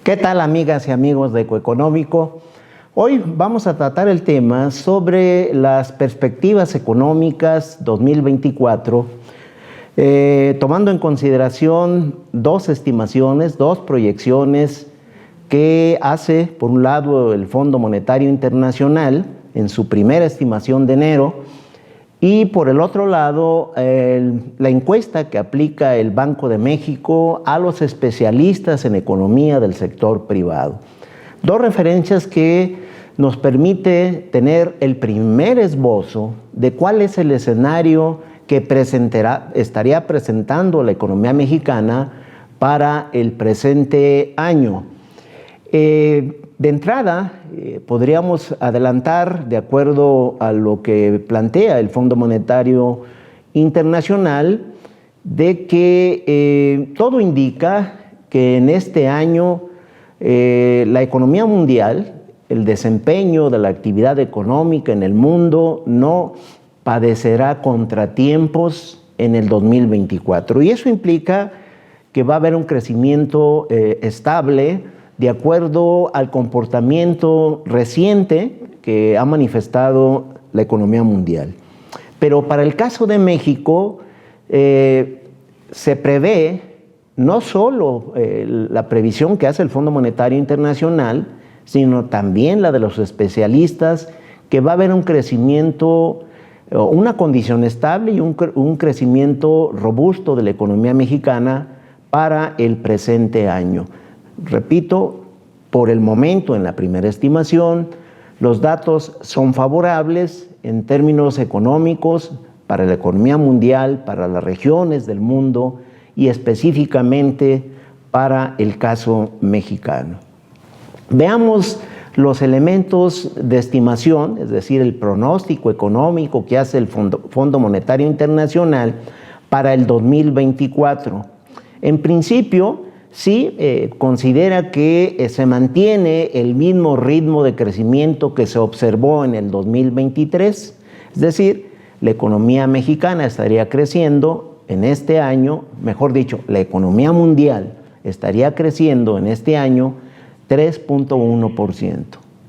¿Qué tal, amigas y amigos de Ecoeconómico? Hoy vamos a tratar el tema sobre las perspectivas económicas 2024, tomando en consideración dos estimaciones, dos proyecciones que hace, por un lado, el Fondo Monetario Internacional en su primera estimación de enero, y por el otro lado, la encuesta que aplica el Banco de México a los especialistas en economía del sector privado. Dos referencias que nos permite tener el primer esbozo de cuál es el escenario que estaría presentando la economía mexicana para el presente año. De entrada, podríamos adelantar, de acuerdo a lo que plantea el Fondo Monetario Internacional, de que todo indica que en este año la economía mundial, el desempeño de la actividad económica en el mundo no padecerá contratiempos en el 2024. Y eso implica que va a haber un crecimiento estable, de acuerdo al comportamiento reciente que ha manifestado la economía mundial. Pero para el caso de México, se prevé no solo la previsión que hace el Fondo Monetario Internacional, sino también la de los especialistas, que va a haber un crecimiento, una condición estable y un crecimiento robusto de la economía mexicana para el presente año. Repito, por el momento en la primera estimación, los datos son favorables en términos económicos para la economía mundial, para las regiones del mundo y específicamente para el caso mexicano. Veamos los elementos de estimación, es decir, el pronóstico económico que hace el Fondo Monetario Internacional para el 2024. En principio, sí, considera que se mantiene el mismo ritmo de crecimiento que se observó en el 2023, es decir, la economía mexicana estaría creciendo en este año, mejor dicho, la economía mundial estaría creciendo en este año 3.1%,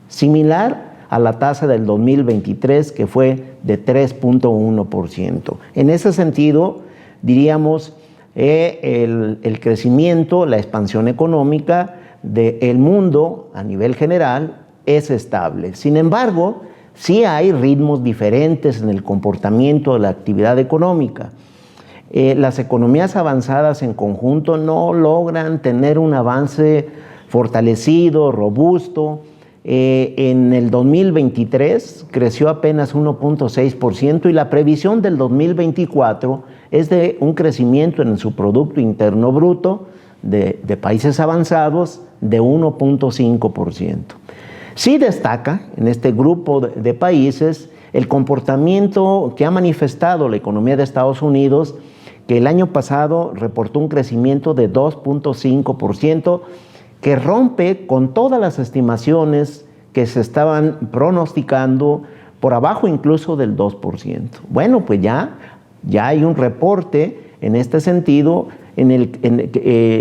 similar a la tasa del 2023 que fue de 3.1%. En ese sentido, diríamos, el crecimiento, la expansión económica del mundo a nivel general es estable. Sin embargo, sí hay ritmos diferentes en el comportamiento de la actividad económica. Las economías avanzadas en conjunto no logran tener un avance fortalecido, robusto. En el 2023 creció apenas 1.6% y la previsión del 2024 es de un crecimiento en su Producto Interno Bruto de países avanzados de 1.5%. Sí destaca en este grupo de países el comportamiento que ha manifestado la economía de Estados Unidos, que el año pasado reportó un crecimiento de 2.5%, que rompe con todas las estimaciones que se estaban pronosticando, por abajo incluso del 2%. Bueno, pues ya hay un reporte en este sentido en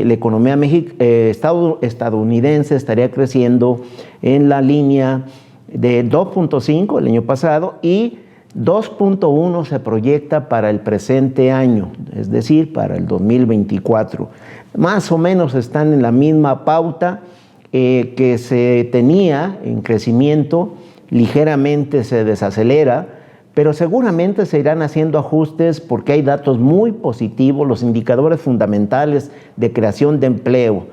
la economía estadounidense estaría creciendo en la línea de 2.5 el año pasado y 2.1 se proyecta para el presente año, es decir, para el 2024. Más o menos están en la misma pauta que se tenía en crecimiento, ligeramente se desacelera, pero seguramente se irán haciendo ajustes porque hay datos muy positivos, los indicadores fundamentales de creación de empleo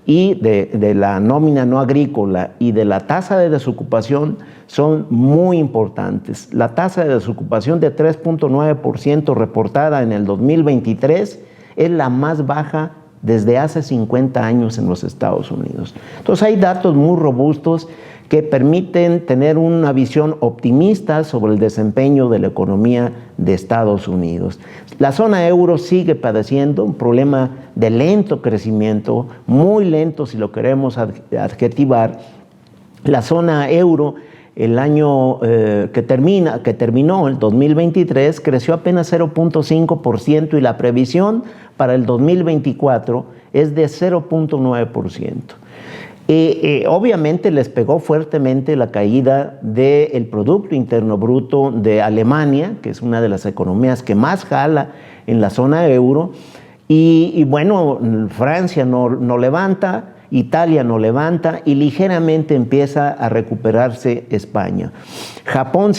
y de la nómina no agrícola y de la tasa de desocupación son muy importantes. La tasa de desocupación de 3.9% reportada en el 2023 es la más baja desde hace 50 años en los Estados Unidos. Entonces hay datos muy robustos que permiten tener una visión optimista sobre el desempeño de la economía de Estados Unidos. La zona euro sigue padeciendo un problema de lento crecimiento, muy lento si lo queremos adjetivar. La zona euro, el año que terminó, el 2023, creció apenas 0.5% y la previsión para el 2024 es de 0.9%. Obviamente les pegó fuertemente la caída del Producto Interno Bruto de Alemania, que es una de las economías que más jala en la zona euro, y bueno, Francia no levanta, Italia no levanta y ligeramente empieza a recuperarse España. Japón,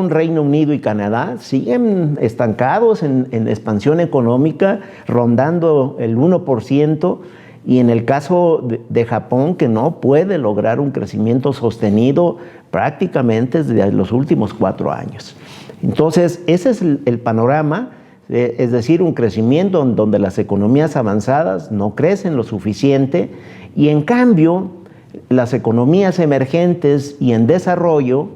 Reino Unido y Canadá siguen estancados en expansión económica, rondando el 1%, y en el caso de Japón, que no puede lograr un crecimiento sostenido prácticamente desde los últimos 4 años. Entonces, ese es el panorama. Es decir, un crecimiento en donde las economías avanzadas no crecen lo suficiente y en cambio las economías emergentes y en desarrollo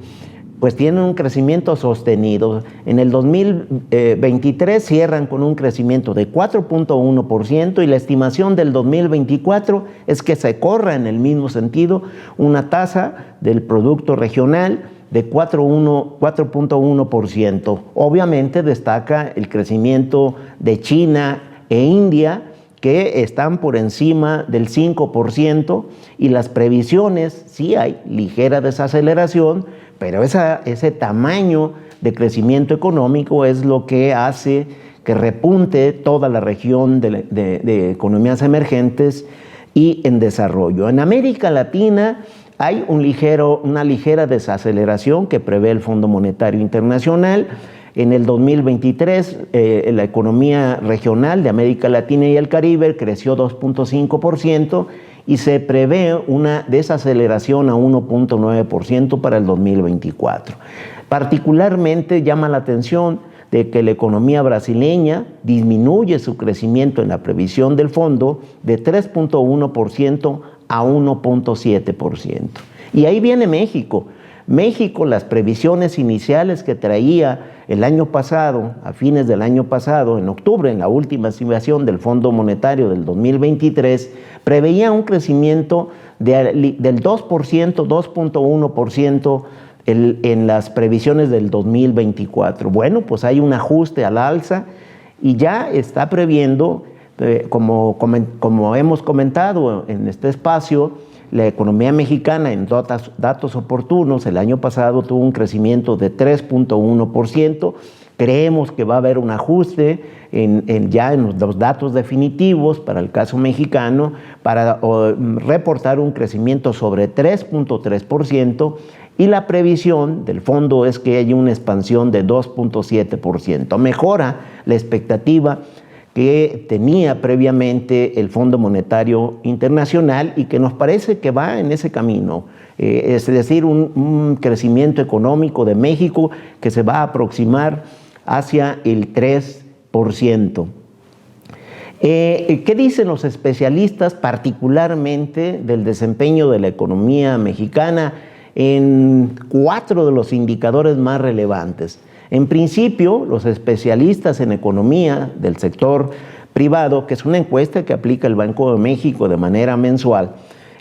pues tienen un crecimiento sostenido. En el 2023 cierran con un crecimiento de 4.1% y la estimación del 2024 es que se corra en el mismo sentido una tasa del Producto Regional de 4.1%. Obviamente destaca el crecimiento de China e India, que están por encima del 5%, y las previsiones, sí hay ligera desaceleración, pero ese tamaño de crecimiento económico es lo que hace que repunte toda la región de economías emergentes y en desarrollo. En América Latina hay una ligera desaceleración que prevé el Fondo Monetario Internacional. En el 2023, la economía regional de América Latina y el Caribe creció 2.5% y se prevé una desaceleración a 1.9% para el 2024. Particularmente llama la atención de que la economía brasileña disminuye su crecimiento en la previsión del fondo de 3.1% a 1.7%. Y ahí viene México. México, las previsiones iniciales que traía el año pasado, a fines del año pasado, en octubre, en la última estimación del Fondo Monetario del 2023, preveía un crecimiento del 2%, 2.1% en las previsiones del 2024. Bueno, pues hay un ajuste al alza y ya está previendo, como hemos comentado en este espacio, la economía mexicana en datos oportunos el año pasado tuvo un crecimiento de 3.1%. Creemos que va a haber un ajuste ya en los datos definitivos para el caso mexicano para reportar un crecimiento sobre 3.3%, y la previsión del fondo es que haya una expansión de 2.7%. Mejora la expectativa que tenía previamente el Fondo Monetario Internacional y que nos parece que va en ese camino, es decir, un crecimiento económico de México que se va a aproximar hacia el 3%. ¿Qué dicen los especialistas particularmente del desempeño de la economía mexicana en 4 de los indicadores más relevantes? En principio, los especialistas en economía del sector privado, que es una encuesta que aplica el Banco de México de manera mensual,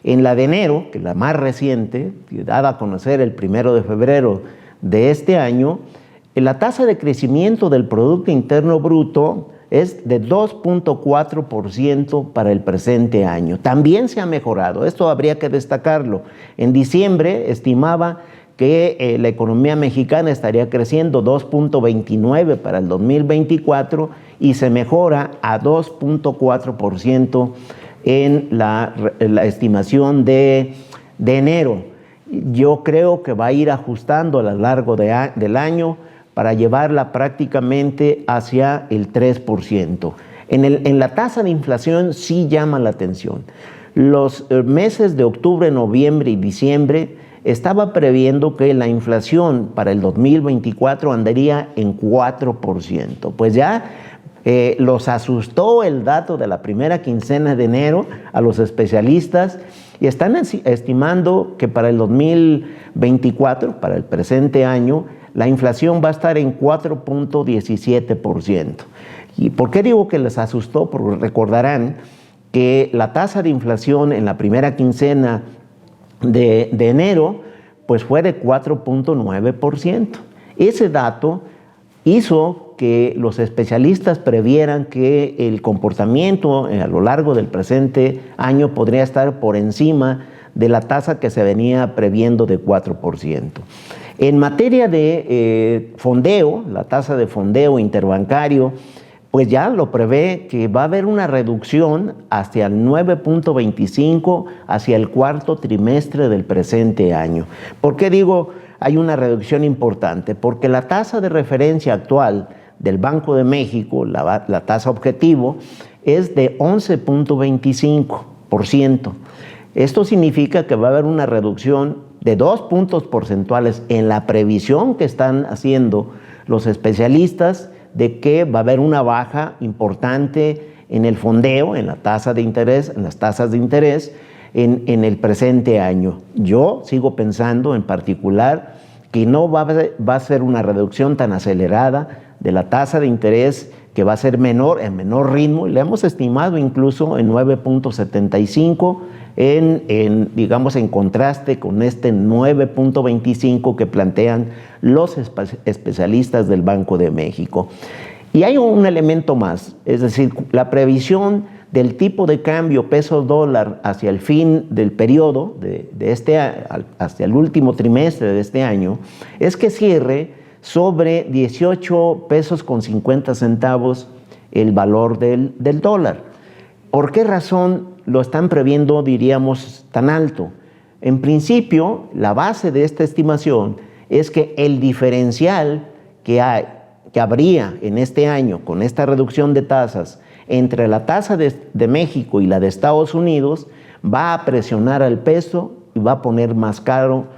en la de enero, que es la más reciente, dada a conocer el 1 de febrero de este año, la tasa de crecimiento del Producto Interno Bruto es de 2.4% para el presente año. También se ha mejorado, esto habría que destacarlo. En diciembre estimaba que la economía mexicana estaría creciendo 2.29 para el 2024 y se mejora a 2.4% en la estimación de enero. Yo creo que va a ir ajustando a lo largo del año para llevarla prácticamente hacia el 3%. En la tasa de inflación sí llama la atención. Los meses de octubre, noviembre y diciembre estaba previendo que la inflación para el 2024 andaría en 4%. Pues ya los asustó el dato de la primera quincena de enero a los especialistas y están estimando que para el 2024, para el presente año, la inflación va a estar en 4.17%. ¿Y por qué digo que les asustó? Porque recordarán que la tasa de inflación en la primera quincena de enero pues fue de 4.9%. Ese dato hizo que los especialistas previeran que el comportamiento a lo largo del presente año podría estar por encima de la tasa que se venía previendo de 4%. En materia de fondeo, la tasa de fondeo interbancario, pues ya lo prevé que va a haber una reducción hacia el 9.25 hacia el cuarto trimestre del presente año. ¿Por qué digo hay una reducción importante? Porque la tasa de referencia actual del Banco de México, la tasa objetivo, es de 11.25%. Esto significa que va a haber una reducción de 2 puntos porcentuales en la previsión que están haciendo los especialistas de que va a haber una baja importante en el fondeo, en la tasa de interés, en las tasas de interés en el presente año. Yo sigo pensando en particular que no va a ser una reducción tan acelerada de la tasa de interés, que va a ser menor, en menor ritmo, y le hemos estimado incluso en 9.75, digamos, en contraste con este 9.25 que plantean los especialistas del Banco de México. Y hay un elemento más, es decir, la previsión del tipo de cambio peso-dólar hacia el fin del periodo, hacia el último trimestre de este año, es que cierre sobre 18 pesos con 50 centavos el valor del dólar. ¿Por qué razón lo están previendo, diríamos, tan alto? En principio, la base de esta estimación es que el diferencial que habría en este año con esta reducción de tasas entre la tasa de México y la de Estados Unidos va a presionar al peso y va a poner más caro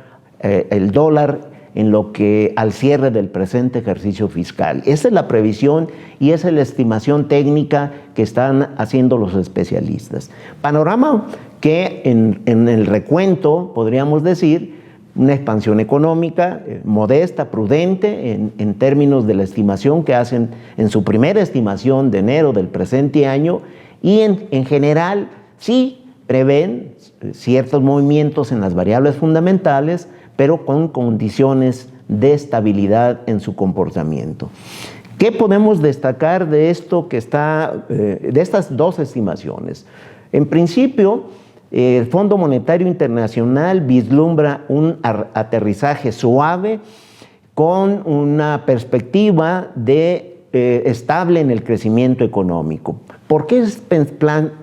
el dólar en lo que al cierre del presente ejercicio fiscal. Esa es la previsión y esa es la estimación técnica que están haciendo los especialistas. Panorama que en el recuento podríamos decir una expansión económica modesta, prudente en términos de la estimación que hacen en su primera estimación de enero del presente año, y en general sí prevén ciertos movimientos en las variables fundamentales, pero con condiciones de estabilidad en su comportamiento. ¿Qué podemos destacar de esto de estas dos estimaciones? En principio, el Fondo Monetario Internacional vislumbra un aterrizaje suave con una perspectiva estable en el crecimiento económico. ¿Por qué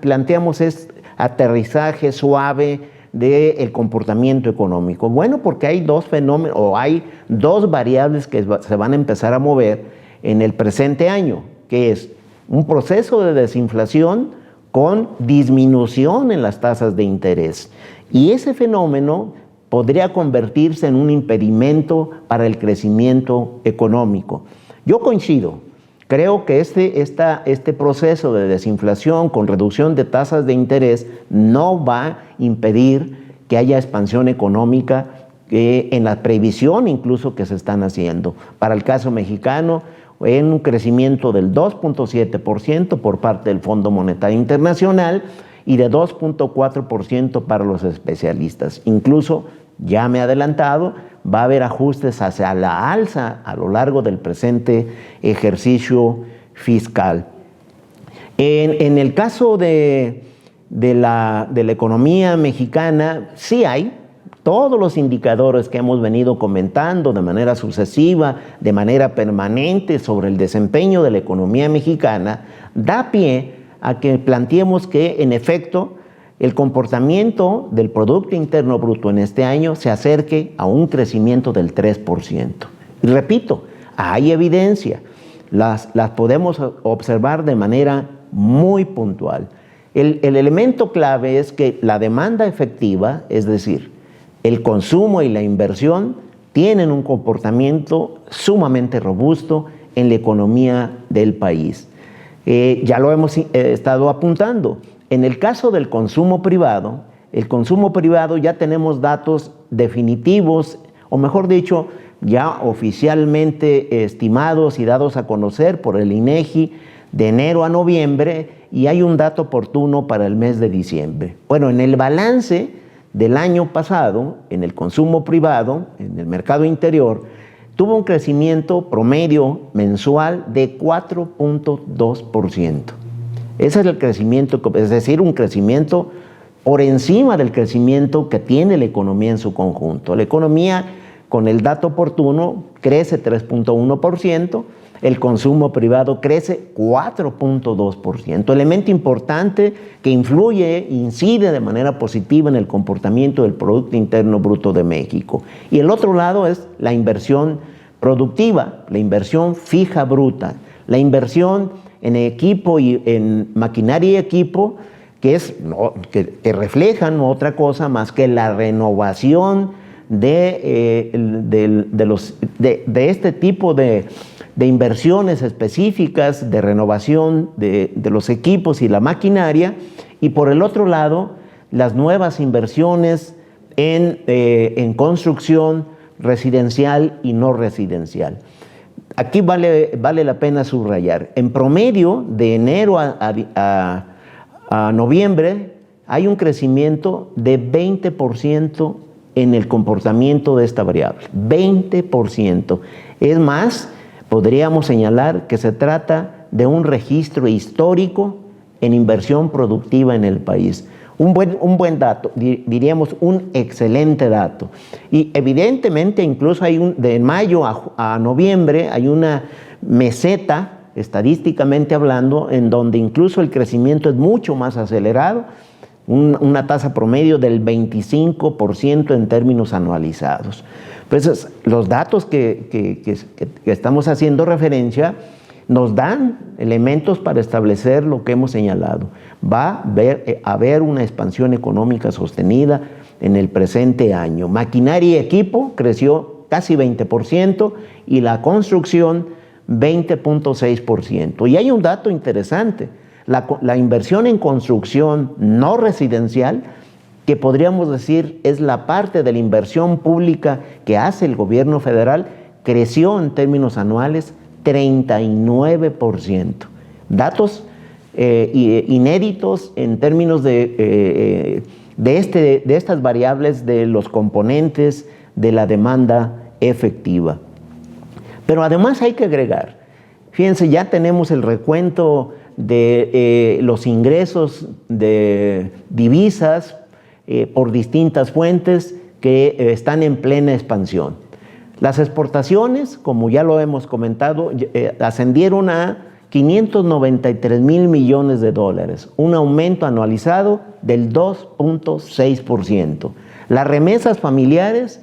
planteamos este aterrizaje suave del comportamiento económico? Bueno, porque hay dos fenómenos o hay dos variables que se van a empezar a mover en el presente año, que es un proceso de desinflación con disminución en las tasas de interés. Y ese fenómeno podría convertirse en un impedimento para el crecimiento económico. Yo coincido. Creo que este proceso de desinflación con reducción de tasas de interés no va a impedir que haya expansión económica en la previsión incluso que se están haciendo. Para el caso mexicano, en un crecimiento del 2.7% por parte del Fondo Monetario Internacional y de 2.4% para los especialistas. Incluso, ya me he adelantado, va a haber ajustes hacia la alza a lo largo del presente ejercicio fiscal. En el caso de la economía mexicana, sí hay todos los indicadores que hemos venido comentando de manera sucesiva, de manera permanente sobre el desempeño de la economía mexicana, da pie a que planteemos que, en efecto, el comportamiento del Producto Interno Bruto en este año se acerque a un crecimiento del 3%. Y repito, hay evidencia, las podemos observar de manera muy puntual. El elemento clave es que la demanda efectiva, es decir, el consumo y la inversión, tienen un comportamiento sumamente robusto en la economía del país. Ya lo hemos estado apuntando. En el caso del consumo privado, ya tenemos datos definitivos, o mejor dicho, ya oficialmente estimados y dados a conocer por el INEGI de enero a noviembre, y hay un dato oportuno para el mes de diciembre. Bueno, en el balance del año pasado, en el consumo privado, en el mercado interior, tuvo un crecimiento promedio mensual de 4.2%. Ese es el crecimiento, es decir, un crecimiento por encima del crecimiento que tiene la economía en su conjunto. La economía, con el dato oportuno, crece 3.1%, el consumo privado crece 4.2%. Elemento importante que incide de manera positiva en el comportamiento del Producto Interno Bruto de México. Y el otro lado es la inversión productiva, la inversión fija bruta, la inversión en equipo y en maquinaria y equipo, que reflejan otra cosa más que la renovación de este tipo de inversiones específicas, de renovación de los equipos y la maquinaria, y por el otro lado, las nuevas inversiones en construcción residencial y no residencial. Aquí vale la pena subrayar, en promedio de enero a noviembre hay un crecimiento de 20% en el comportamiento de esta variable, 20%. Es más, podríamos señalar que se trata de un registro histórico en inversión productiva en el país. Un buen dato, diríamos un excelente dato. Y evidentemente incluso de mayo a noviembre hay una meseta, estadísticamente hablando, en donde incluso el crecimiento es mucho más acelerado, una tasa promedio del 25% en términos anualizados. Entonces, los datos que estamos haciendo referencia nos dan elementos para establecer lo que hemos señalado. Va a haber una expansión económica sostenida en el presente año. Maquinaria y equipo creció casi 20% y la construcción 20.6%. Y hay un dato interesante, la inversión en construcción no residencial, que podríamos decir es la parte de la inversión pública que hace el gobierno federal, creció en términos anuales 39%. Datos inéditos en términos de estas variables de los componentes de la demanda efectiva. Pero además hay que agregar, fíjense, ya tenemos el recuento de los ingresos de divisas por distintas fuentes que están en plena expansión. Las exportaciones, como ya lo hemos comentado, ascendieron a 593 mil millones de dólares, un aumento anualizado del 2.6%. Las remesas familiares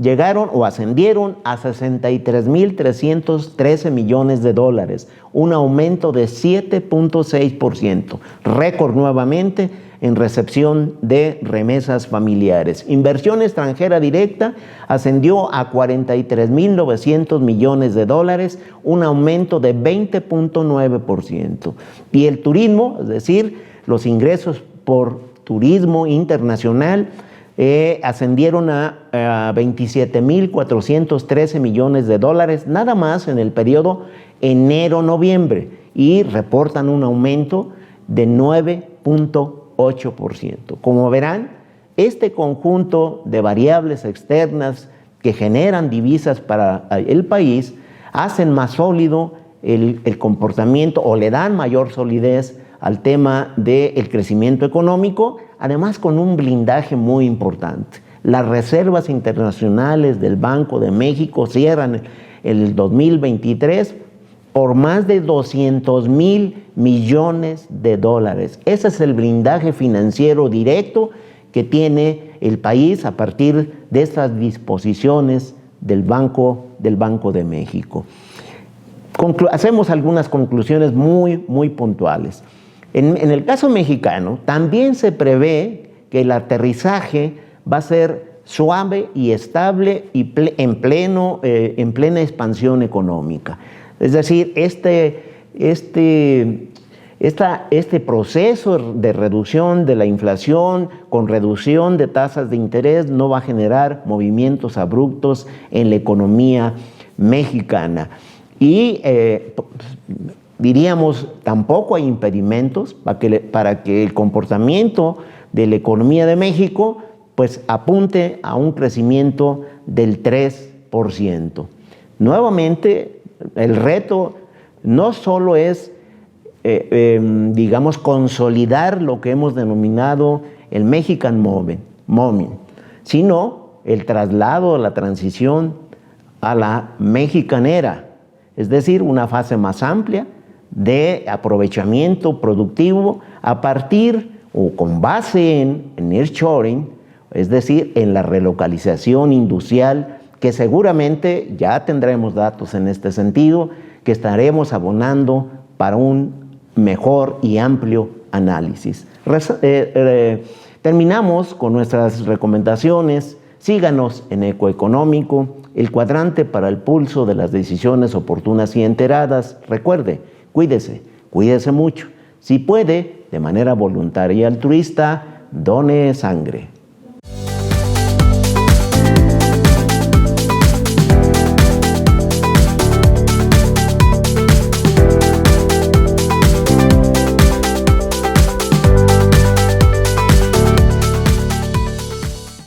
llegaron o ascendieron a 63.313 millones de dólares, un aumento de 7.6%, récord nuevamente en recepción de remesas familiares. Inversión extranjera directa ascendió a 43.900 millones de dólares, un aumento de 20.9%. Y el turismo, es decir, los ingresos por turismo internacional, ascendieron a 27.413 millones de dólares, nada más en el periodo enero-noviembre, y reportan un aumento de 9.8%. Como verán, este conjunto de variables externas que generan divisas para el país hacen más sólido el comportamiento o le dan mayor solidez al tema del crecimiento económico, además con un blindaje muy importante. Las reservas internacionales del Banco de México cierran el 2023 por más de 200,000 millones de dólares. Ese es el blindaje financiero directo que tiene el país a partir de estas disposiciones del Banco de México. Hacemos algunas conclusiones muy puntuales. En el caso mexicano, también se prevé que el aterrizaje va a ser suave y estable y en plena expansión económica. Es decir, este proceso de reducción de la inflación con reducción de tasas de interés no va a generar movimientos abruptos en la economía mexicana. Y diríamos, tampoco hay impedimentos para que el comportamiento de la economía de México pues apunte a un crecimiento del 3%. Nuevamente, el reto no solo es, digamos, consolidar lo que hemos denominado el Mexican Moment, sino el traslado, la transición a la Mexican Era, es decir, una fase más amplia de aprovechamiento productivo a partir o con base en nearshoring, es decir, en la relocalización industrial, que seguramente ya tendremos datos en este sentido, que estaremos abonando para un mejor y amplio análisis. Terminamos con nuestras recomendaciones. Síganos en Ecoeconómico, el cuadrante para el pulso de las decisiones oportunas y enteradas. Recuerde, cuídese mucho. Si puede, de manera voluntaria y altruista, done sangre.